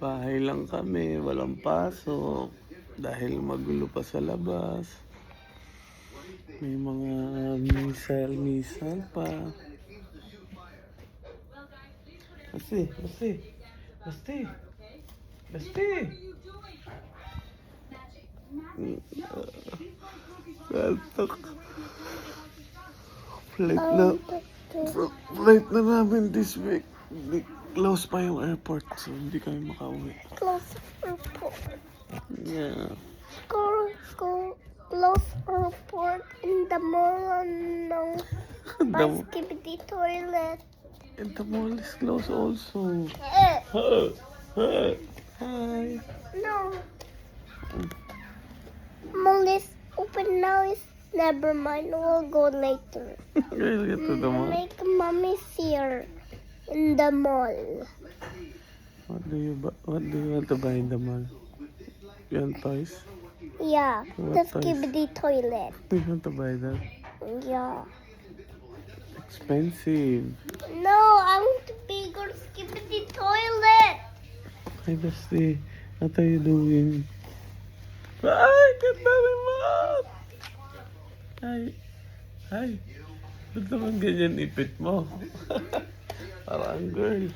Bahay lang kami, walang pasok. Dahil magulo pa sa labas. May mga misal pa. Basti, basti. Basti. Basti. Saltok. Flight na namin this week. Close pa yung airport, so hindi kami makauwi. Close airport. Yeah. Close airport in the mall. No. The, Skibidi toilet. and the mall is closed also. Hi. No. Mall is open now. Is never mind. We'll go later. We'll get to the mall. Make mommy's here in the mall. What do you want to buy in the mall? You want toys? Yeah, What the toys? skibidi toilet. You want to buy that? Yeah. Expensive. No, I want a bigger skibidi toilet. Hi, Basti. What are you doing? Ay, ganda remote! Hi. Hi. Ba't naman ganyan ipit mo? Parang girl.